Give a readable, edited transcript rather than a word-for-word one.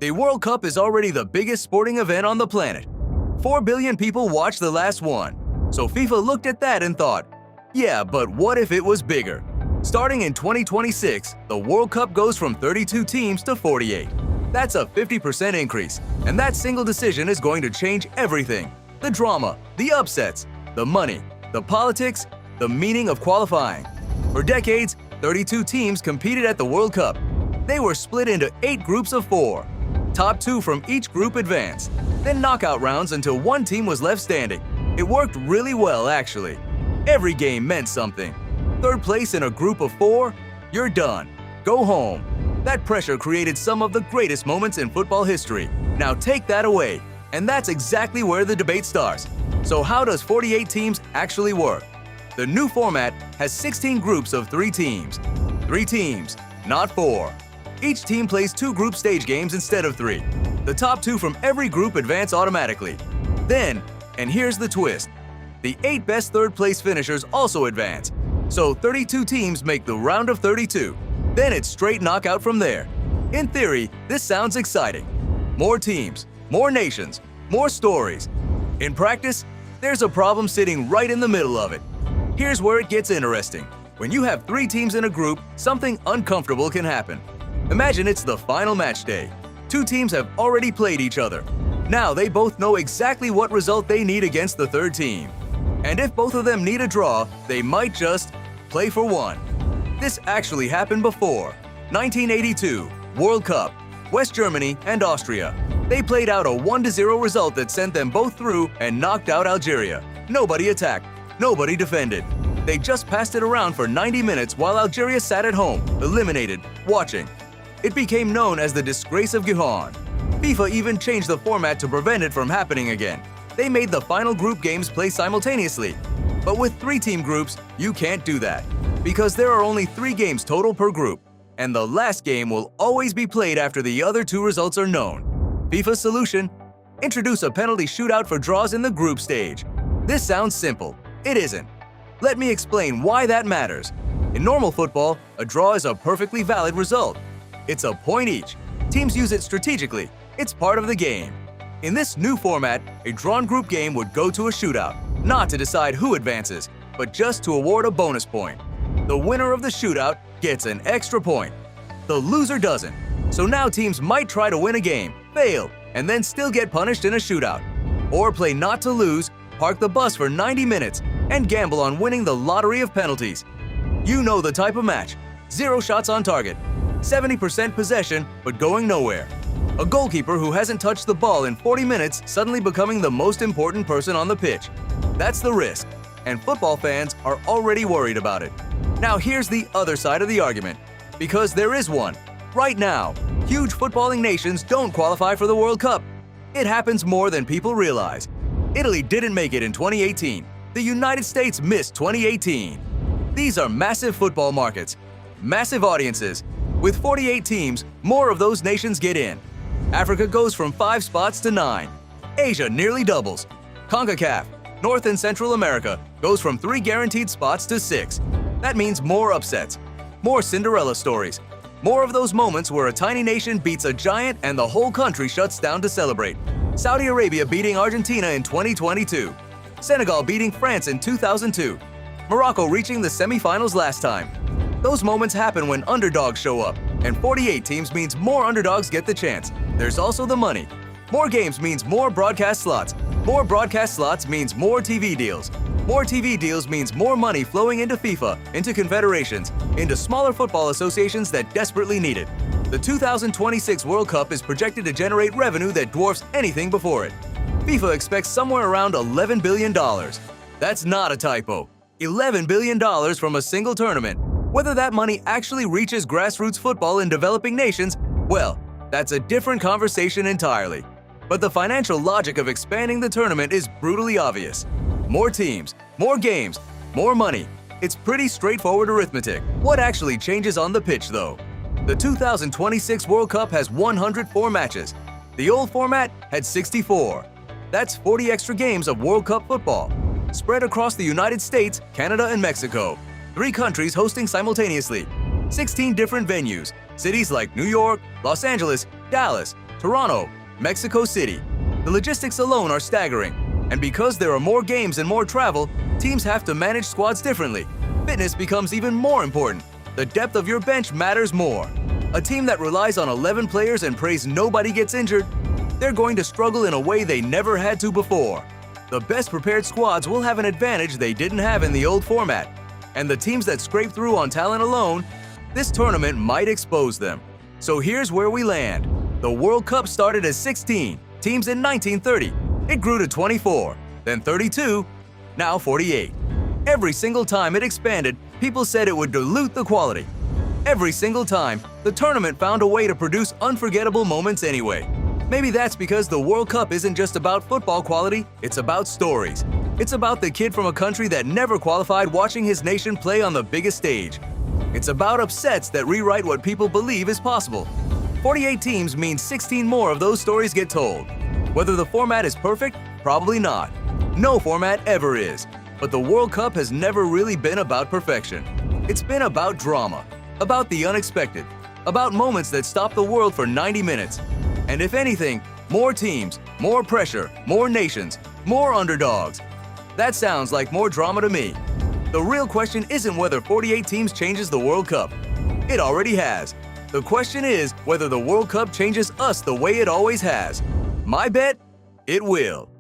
The World Cup is already the biggest sporting event on the planet. 4 billion people watched the last one. So FIFA looked at that and thought, yeah, but what if it was bigger? Starting in 2026, the World Cup goes from 32 teams to 48. That's a 50% increase, and that single decision is going to change everything. The drama, the upsets, the money, the politics, the meaning of qualifying. For decades, 32 teams competed at the World Cup. They were split into 8 groups of 4. Top 2 from each group advanced, then knockout rounds until one team was left standing. It worked really well, actually. Every game meant something. 3rd place in a group of 4, you're done. Go home. That pressure created some of the greatest moments in football history. Now take that away, and that's exactly where the debate starts. So how does 48 teams actually work? The new format has 16 groups of 3 teams. 3 teams, not 4. Each team plays 2 group stage games instead of 3. The top 2 from every group advance automatically. Then, and here's the twist, the 8 best 3rd place finishers also advance. So 32 teams make the round of 32. Then it's straight knockout from there. In theory, this sounds exciting. More teams, more nations, more stories. In practice, there's a problem sitting right in the middle of it. Here's where it gets interesting. When you have 3 teams in a group, something uncomfortable can happen. Imagine it's the final match day. 2 teams have already played each other. Now they both know exactly what result they need against the 3rd team. And if both of them need a draw, they might just play for one. This actually happened before. 1982, World Cup, West Germany and Austria. They played out a 1-0 result that sent them both through and knocked out Algeria. Nobody attacked, nobody defended. They just passed it around for 90 minutes while Algeria sat at home, eliminated, watching. It became known as the Disgrace of Gijón. FIFA even changed the format to prevent it from happening again. They made the final group games play simultaneously. But with 3-team groups, you can't do that, because there are only 3 games total per group, and the last game will always be played after the other 2 results are known. FIFA's solution? Introduce a penalty shootout for draws in the group stage. This sounds simple. It isn't. Let me explain why that matters. In normal football, a draw is a perfectly valid result. It's a point each. Teams use it strategically. It's part of the game. In this new format, a drawn group game would go to a shootout, not to decide who advances, but just to award a bonus point. The winner of the shootout gets an extra point. The loser doesn't. So now teams might try to win a game, fail, and then still get punished in a shootout. Or play not to lose, park the bus for 90 minutes, and gamble on winning the lottery of penalties. You know the type of match. 0 shots on target. 70% possession, but going nowhere. A goalkeeper who hasn't touched the ball in 40 minutes suddenly becoming the most important person on the pitch. That's the risk, and football fans are already worried about it. Now here's the other side of the argument, because there is one. Right now, huge footballing nations don't qualify for the World Cup. It happens more than people realize. Italy didn't make it in 2018. The United States missed 2018. These are massive football markets, massive audiences. With 48 teams, more of those nations get in. Africa goes from 5 spots to 9. Asia nearly doubles. CONCACAF, North and Central America, goes from 3 guaranteed spots to 6. That means more upsets, more Cinderella stories, more of those moments where a tiny nation beats a giant and the whole country shuts down to celebrate. Saudi Arabia beating Argentina in 2022. Senegal beating France in 2002. Morocco reaching the semifinals last time. Those moments happen when underdogs show up, and 48 teams means more underdogs get the chance. There's also the money. More games means more broadcast slots. More broadcast slots means more TV deals. More TV deals means more money flowing into FIFA, into confederations, into smaller football associations that desperately need it. The 2026 World Cup is projected to generate revenue that dwarfs anything before it. FIFA expects somewhere around $11 billion. That's not a typo. $11 billion from a single tournament. Whether that money actually reaches grassroots football in developing nations, well, that's a different conversation entirely. But the financial logic of expanding the tournament is brutally obvious. More teams, more games, more money. It's pretty straightforward arithmetic. What actually changes on the pitch, though? The 2026 World Cup has 104 matches. The old format had 64. That's 40 extra games of World Cup football, spread across the United States, Canada, and Mexico. 3 countries hosting simultaneously, 16 different venues, cities like New York, Los Angeles, Dallas, Toronto, Mexico City. The logistics alone are staggering. And because there are more games and more travel, teams have to manage squads differently. Fitness becomes even more important. The depth of your bench matters more. A team that relies on 11 players and prays nobody gets injured, they're going to struggle in a way they never had to before. The best prepared squads will have an advantage they didn't have in the old format. And the teams that scrape through on talent alone, this tournament might expose them. So here's where we land. The World Cup started as 16 teams in 1930. It grew to 24, then 32, now 48. Every single time it expanded, people said it would dilute the quality. Every single time, the tournament found a way to produce unforgettable moments anyway. Maybe that's because the World Cup isn't just about football quality, it's about stories. It's about the kid from a country that never qualified watching his nation play on the biggest stage. It's about upsets that rewrite what people believe is possible. 48 teams means 16 more of those stories get told. Whether the format is perfect? Probably not. No format ever is. But the World Cup has never really been about perfection. It's been about drama, about the unexpected, about moments that stop the world for 90 minutes. And if anything, more teams, more pressure, more nations, more underdogs. That sounds like more drama to me. The real question isn't whether 48 teams changes the World Cup. It already has. The question is whether the World Cup changes us the way it always has. My bet? It will.